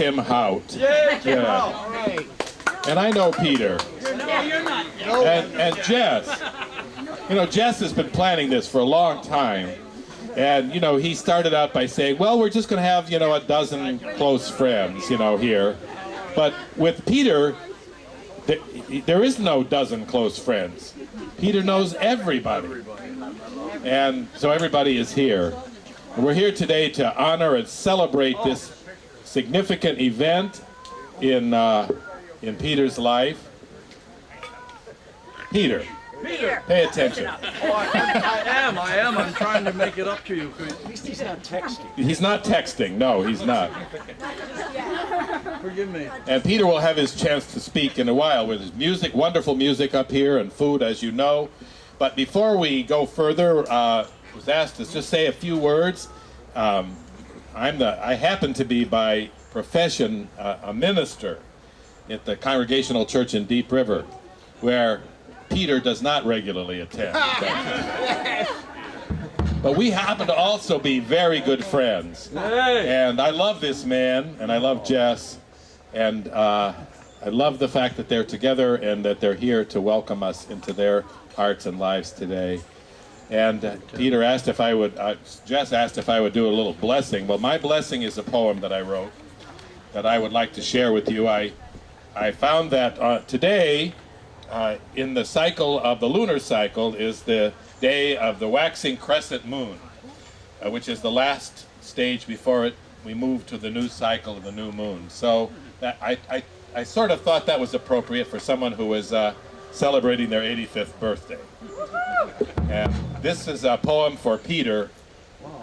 Jim Hout. Yeah, Jim Yeah. Hout. All right. And I know Peter. No, you're not. And Jess. You know, Jess has been planning this for a long time. And, you know, he started out by saying, well, we're just going to have, you know, a dozen close friends, you know, here. But with Peter, there is no dozen close friends. Peter knows everybody. And so everybody is here. And we're here today to honor and celebrate this significant event in Peter's life. Peter, pay attention. I am. I'm trying to make it up to you. At least he's not texting. He's not texting. No, he's not. Forgive me. And Peter will have his chance to speak in a while with his music, wonderful music up here, and food, as you know. But before we go further, I was asked to just say a few words. I happen to be by profession a minister at the Congregational Church in Deep River, where Peter does not regularly attend. But we happen to also be very good friends. And I love this man, and I love Jess, and I love the fact that they're together and that they're here to welcome us into their hearts and lives today. And Peter asked if I would, Jess asked if I would do a little blessing. Well, my blessing is a poem that I wrote that I would like to share with you. I found that today, in the cycle of the lunar cycle, is the day of the waxing crescent moon, which is the last stage before we move to the new cycle of the new moon. So that, I sort of thought that was appropriate for someone who was celebrating their 85th birthday. And this is a poem for Peter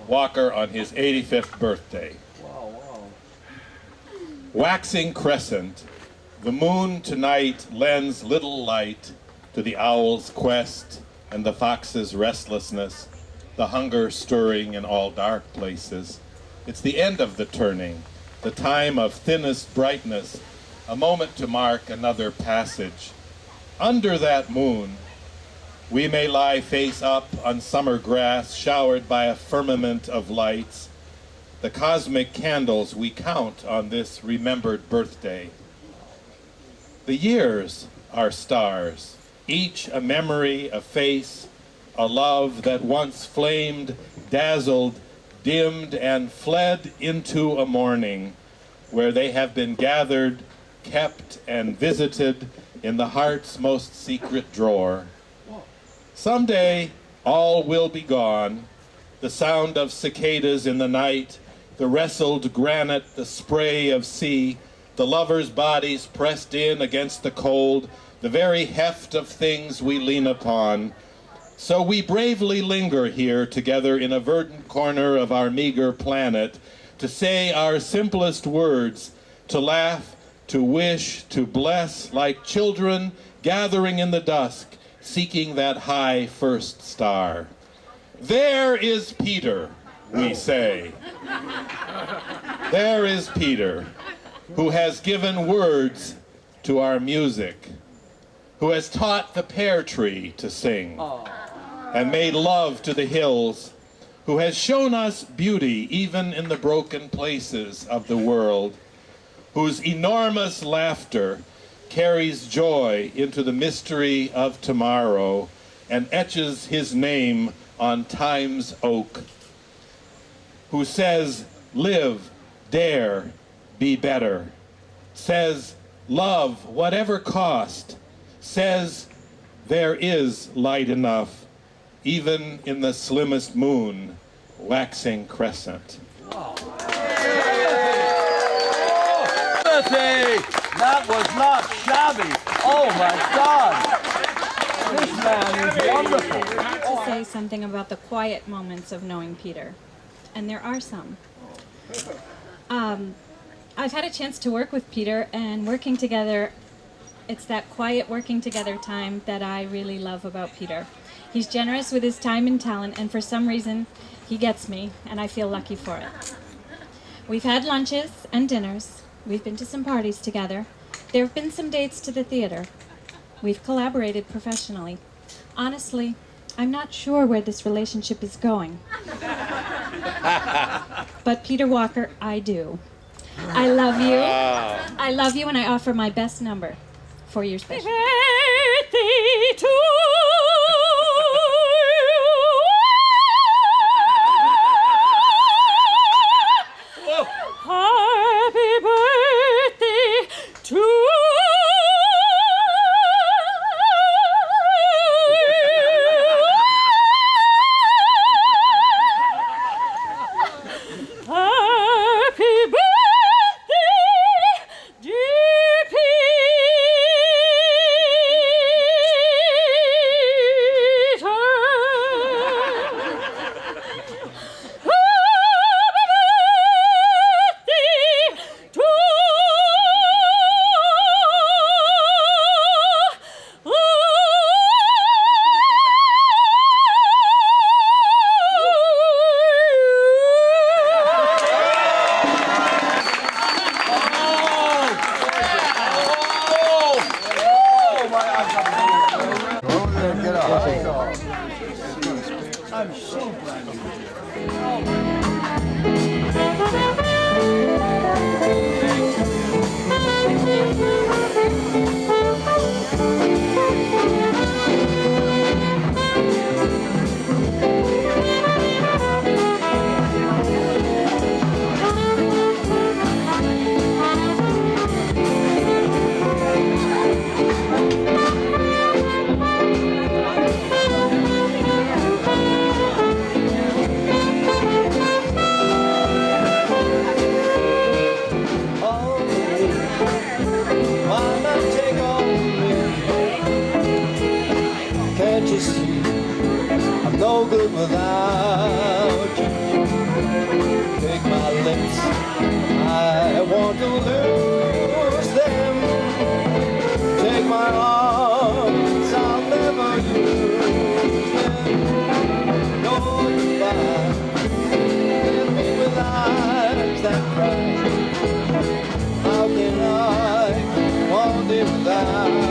Walker on his 85th birthday. Waxing crescent, the moon tonight lends little light to the owl's quest and the fox's restlessness, the hunger stirring in all dark places. It's the end of the turning, the time of thinnest brightness, a moment to mark another passage. Under that moon, we may lie face up on summer grass, showered by a firmament of lights, the cosmic candles we count on this remembered birthday. The years are stars, each a memory, a face, a love that once flamed, dazzled, dimmed, and fled into a morning where they have been gathered, kept, and visited in the heart's most secret drawer. Someday, all will be gone, the sound of cicadas in the night, the wrestled granite, the spray of sea, the lovers' bodies pressed in against the cold, the very heft of things we lean upon. So we bravely linger here together in a verdant corner of our meager planet to say our simplest words, to laugh, to wish, to bless, like children gathering in the dusk, seeking that high first star. There is Peter, we say. There is Peter, who has given words to our music, who has taught the pear tree to sing, and made love to the hills, who has shown us beauty even in the broken places of the world, whose enormous laughter carries joy into the mystery of tomorrow and etches his name on time's oak, who says, live, dare, be better, says, love whatever cost, says, there is light enough, even in the slimmest moon, waxing crescent. That was not shabby. Oh my God. This man is wonderful. I wanted to say something about the quiet moments of knowing Peter. And there are some. I've had a chance to work with Peter, and working together, it's that quiet working together time that I really love about Peter. He's generous with his time and talent, and for some reason, he gets me, and I feel lucky for it. We've had lunches and dinners. We've been to some parties together. There have been some dates to the theater. We've collaborated professionally. Honestly, I'm not sure where this relationship is going. But Peter Walker, I do. I love you. I love you, and I offer my best number for your special. Birthday to you. Happy birthday to you. Happy birthday, dear Peter. Can't you see I'm no good without you? Take my lips, I want to lose them. Take my arms, I'll never use them. No goodbye, leave me with eyes that cry. How can I want it without you?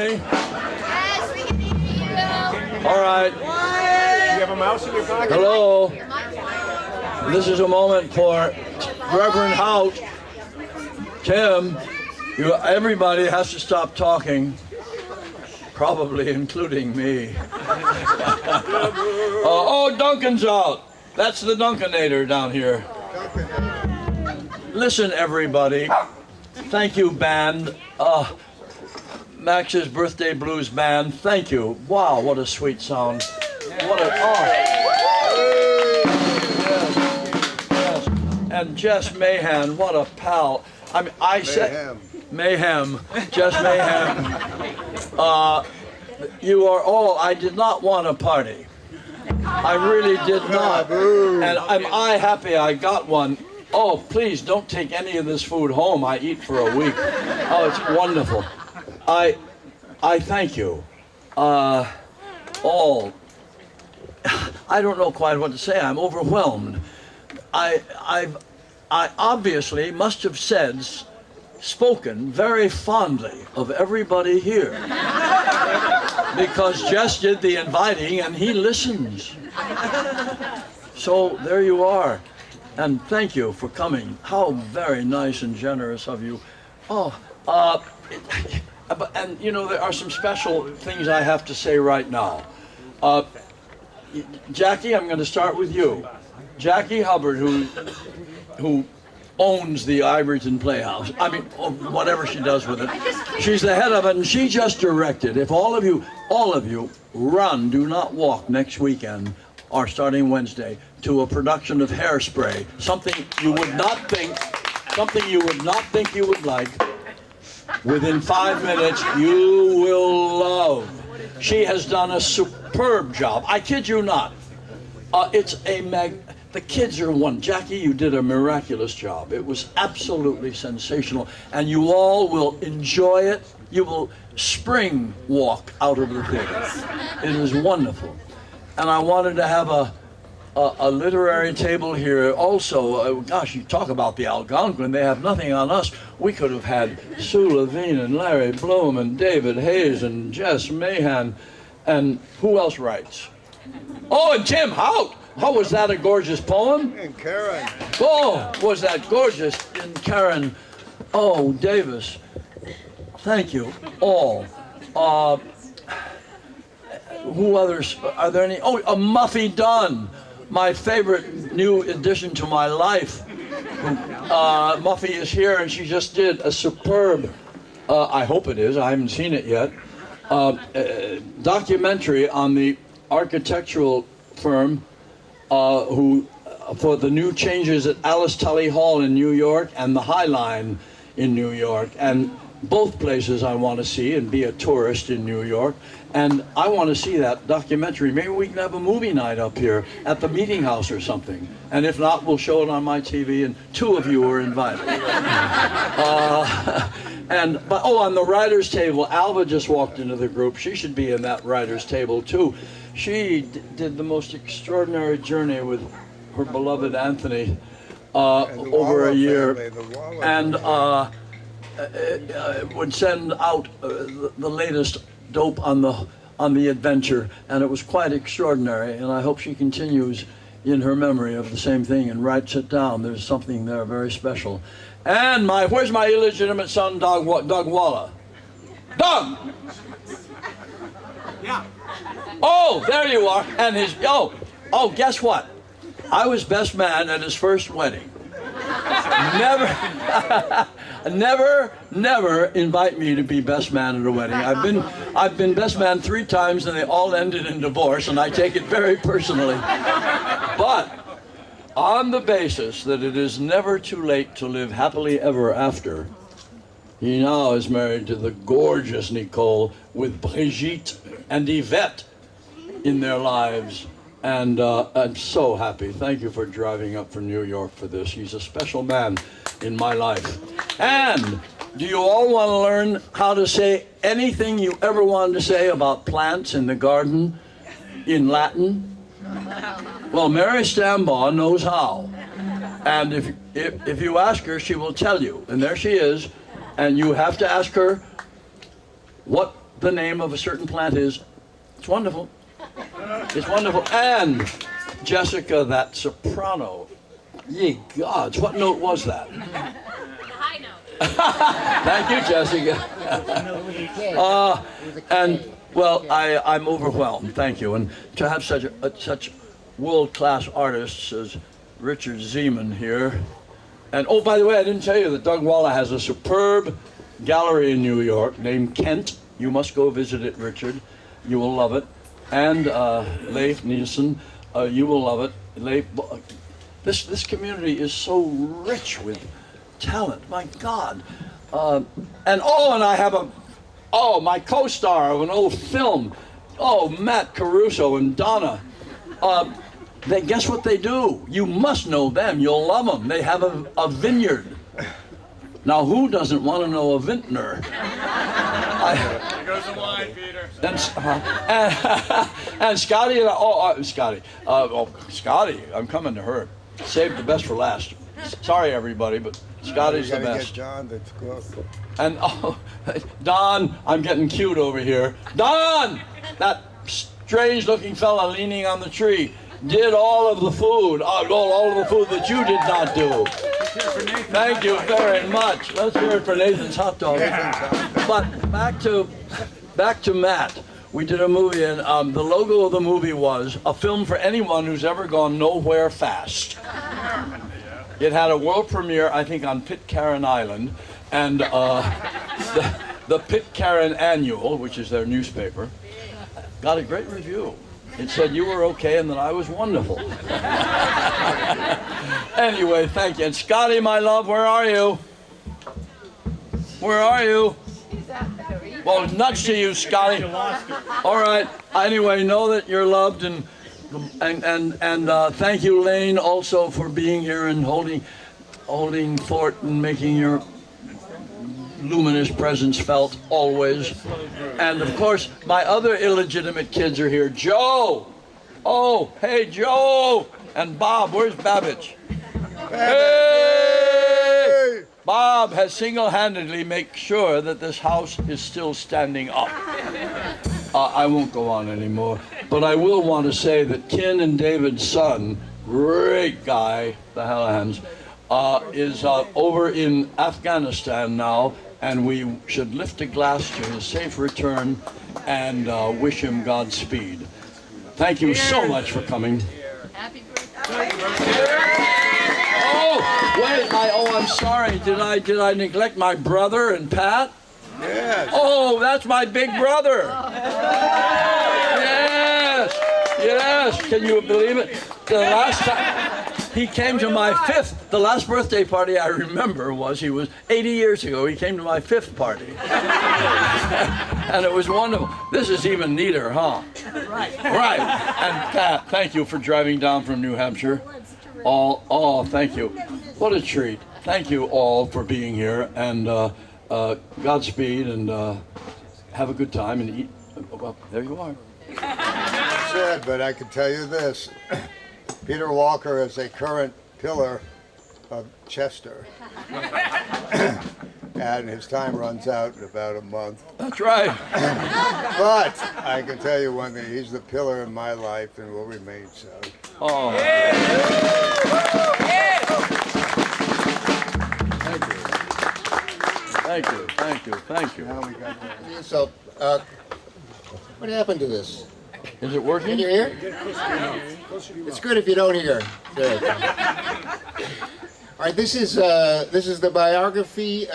Yes, we can hear you. All right. You have a mouse in your pocket? Hello. This is a moment for Reverend Hout. Tim, everybody has to stop talking, probably including me. Oh, Duncan's out. That's the Duncanator down here. Listen, everybody. Thank you, band. Max's Birthday Blues Band, thank you. Wow, what a sweet sound. What a, yes. And Jess Mahan, what a pal. I mean, I said, Mayhem, Jess Mayhem. You are all, I did not want a party. I really did not. And am I happy I got one? Oh, please don't take any of this food home. I eat for a week. Oh, it's wonderful. I thank you, all. I don't know quite what to say. I'm overwhelmed. I obviously must have spoken very fondly of everybody here, because Jess did the inviting and he listens. So there you are, and thank you for coming. How very nice and generous of you. Oh, and you know, there are some special things I have to say right now. Jackie, I'm going to start with you. Jackie Hubbard, who owns the Ivoryton Playhouse. I mean, whatever she does with it. She's the head of it, and she just directed. If all of you run, do not walk next weekend, or starting Wednesday, to a production of Hairspray, something you would not think you would like. Within 5 minutes, you will love. She has done a superb job. I kid you not. The kids are one. Jackie, you did a miraculous job. It was absolutely sensational, and you all will enjoy it. You will spring walk out of the theater. It was wonderful. And I wanted to have a literary table here also. Gosh, you talk about the Algonquin, they have nothing on us. We could have had Sue Levine and Larry Bloom and David Hayes and Jess Mahan, and who else writes? Oh, and Tim Hout. How was that a gorgeous poem? And Karen. Oh, was that gorgeous? And Karen, oh, Davis, thank you all. Who others? Are there any? Oh, Muffy Dunn, my favorite new addition to my life. Muffy is here, and she just did a superb, I hope it is, I haven't seen it yet, documentary on the architectural firm who for the new changes at Alice Tully Hall in New York and the High Line in New York, and both places I want to see and be a tourist in New York. And I want to see that documentary. Maybe we can have a movie night up here at the Meeting House or something. And if not, we'll show it on my TV, and 2 of you are invited. But on the writer's table, Alva just walked into the group. She should be in that writer's table too. She did the most extraordinary journey with her beloved Anthony over a year, and would send out the latest dope on the adventure, and it was quite extraordinary. And I hope she continues in her memory of the same thing and writes it down. There's something there very special. And where's my illegitimate son, Doug Walla? Doug. Yeah. Oh, there you are. And guess what? I was best man at his first wedding. Never invite me to be best man at a wedding. I've been best man 3 times, and they all ended in divorce, and I take it very personally. But on the basis that it is never too late to live happily ever after, he now is married to the gorgeous Nicole, with Brigitte and Yvette in their lives. And I'm so happy. Thank you for driving up from New York for this. He's a special man in my life. And do you all want to learn how to say anything you ever wanted to say about plants in the garden in Latin? Well, Mary Stambaugh knows how. And if you ask her, she will tell you. And there she is. And you have to ask her what the name of a certain plant is. It's wonderful. It's wonderful. And Jessica, that soprano, ye gods, what note was that? The high note. Thank you, Jessica. And well, I'm overwhelmed. Thank you. And to have such world-class artists as Richard Zeman here. And oh, by the way, I didn't tell you that Doug Walla has a superb gallery in New York named Kent. You must go visit it, Richard. You will love it. And Leif Nielsen, you will love it. Leif, this community is so rich with talent. My God. And I have my co-star of an old film. Oh, Matt Caruso and Donna. Guess what they do? You must know them. You'll love them. They have a vineyard. Now, who doesn't want to know a vintner? There goes the wine, Peter. And Scotty and Scotty, I'm coming to her. Saved the best for last. Sorry, everybody, but Scotty's the best. Get John that's close. And Don, I'm getting cute over here. Don, that strange-looking fella leaning on the tree, did all of the food, all of the food that you did not do. Thank you very much. Let's hear it for Nathan's hot dog. But back to Matt. We did a movie, and the logo of the movie was a film for anyone who's ever gone nowhere fast. It had a world premiere, I think, on Pitcairn Island, and the Pitcairn Annual, which is their newspaper, got a great review. It said you were okay and that I was wonderful. Anyway, thank you. And Scotty, my love, where are you? Where are you? Well, nuts to you, Scotty. All right. Anyway, know that you're loved, and thank you, Lane, also for being here and holding fort and making your luminous presence felt always. And of course, my other illegitimate kids are here. Joe! Oh, hey, Joe! And Bob, where's Babbage? Hey! Bob has single-handedly made sure that this house is still standing up. I won't go on anymore, but I will want to say that Ken and David's son, great guy, the Hallahans, is over in Afghanistan now, and we should lift a glass to his safe return and wish him Godspeed. Thank you so much for coming. Happy birthday. Oh, wait, I'm sorry. Did I neglect my brother and Pat? Yes. Oh, that's my big brother. Yes. Can you believe it? The last time he came to my the last birthday party I remember he was 80 years ago. He came to my 5th party. And it was wonderful. This is even neater, huh? Right. And Pat, thank you for driving down from New Hampshire. Thank you. What a treat. Thank you all for being here, and Godspeed, and have a good time, and eat. Well, there you are. Said, but I can tell you this. Peter Walker is a current pillar of Chester. And his time runs out in about a month. That's right. But I can tell you one thing, he's the pillar in my life and will remain so. Oh. Thank you. Now we got So, what happened to this? Is it working? Can you hear? It's good if you don't hear. There. All right, this is the biography,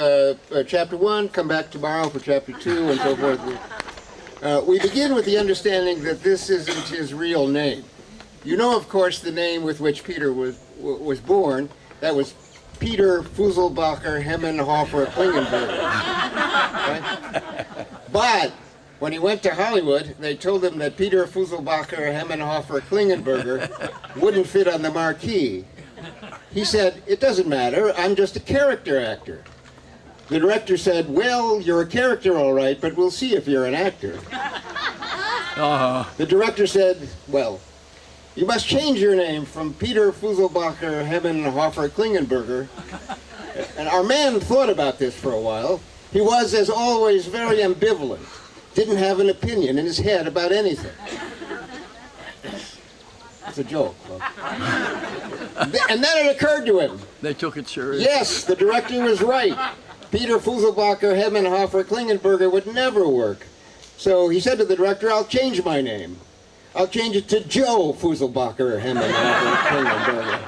chapter 1. Come back tomorrow for chapter 2 and so forth. We begin with the understanding that this isn't his real name. You know, of course, the name with which Peter was born. That was Peter Fusselbacher Hemmenhofer Klingenberger. Right? But when he went to Hollywood, they told him that Peter Fusselbacher Hemmenhofer Klingenberger wouldn't fit on the marquee. He said, "It doesn't matter, I'm just a character actor." The director said, "Well, you're a character all right, but we'll see if you're an actor." The director said, "Well, you must change your name from Peter Fusselbacher Hemmenhofer Klingenberger." And our man thought about this for a while. He was, as always, very ambivalent. Didn't have an opinion in his head about anything. It's a joke, folks. And then it occurred to him. They took it serious. Yes, the director was right. Peter Fusselbacher Hemmenhofer Klingenberger would never work. So he said to the director, "I'll change my name. I'll change it to Joe Fusselbacher Hemmenhofer Klingenberger."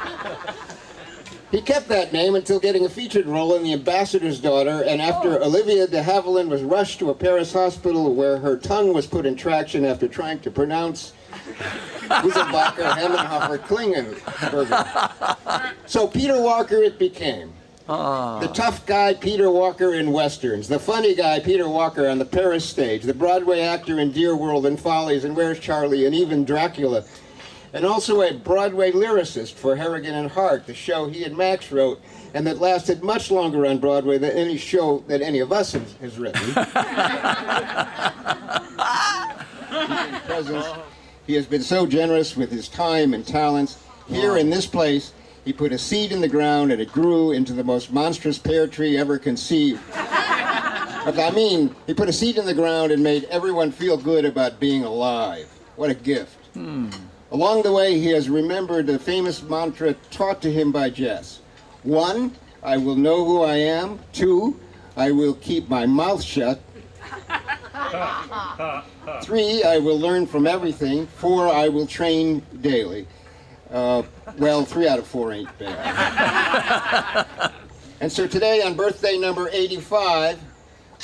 He kept that name until getting a featured role in The Ambassador's Daughter, and after Olivia de Havilland was rushed to a Paris hospital where her tongue was put in traction after trying to pronounce Fusselbacher Hemmenhofer Klingenberger. So Peter Walker it became. The tough guy Peter Walker in westerns, the funny guy Peter Walker on the Paris stage, the Broadway actor in Dear World and Follies and Where's Charlie and even Dracula, and also a Broadway lyricist for Harrigan and Hart, the show he and Max wrote, and that lasted much longer on Broadway than any show that any of us has written. He has been so generous with his time and talents. Here in this place, he put a seed in the ground and it grew into the most monstrous pear tree ever conceived. I mean, he put a seed in the ground and made everyone feel good about being alive. What a gift. Along the way, he has remembered a famous mantra taught to him by Jess. 1, I will know who I am. 2, I will keep my mouth shut. 3, I will learn from everything. 4, I will train daily. Well, 3 out of 4 ain't bad. And so today, on birthday number 85,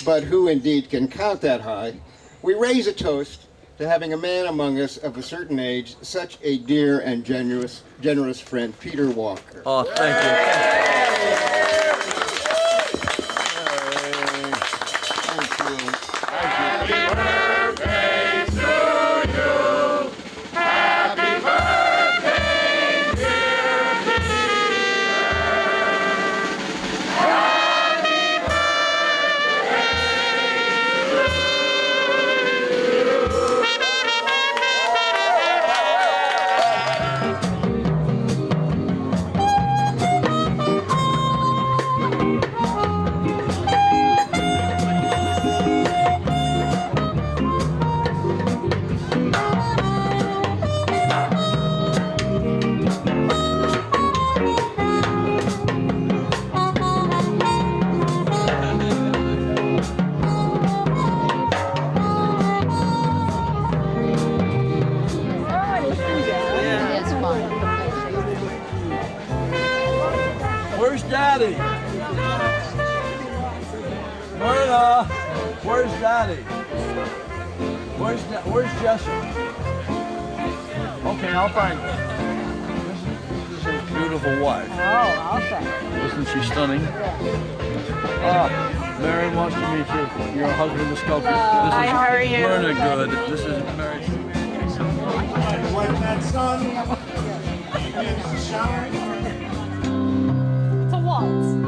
but who indeed can count that high, we raise a toast to having a man among us of a certain age, such a dear and generous friend, Peter Walker. Oh, thank you. Daddy? Myrna, where's Daddy? Where's Jesse? Okay, I'll find her. This is his beautiful wife. Oh, I'll say. Isn't she stunning? Mary wants to meet you. Your husband, the sculptor. This is How are you? Myrna Good. This is Mary. When that sun begins to shine. It's a waltz.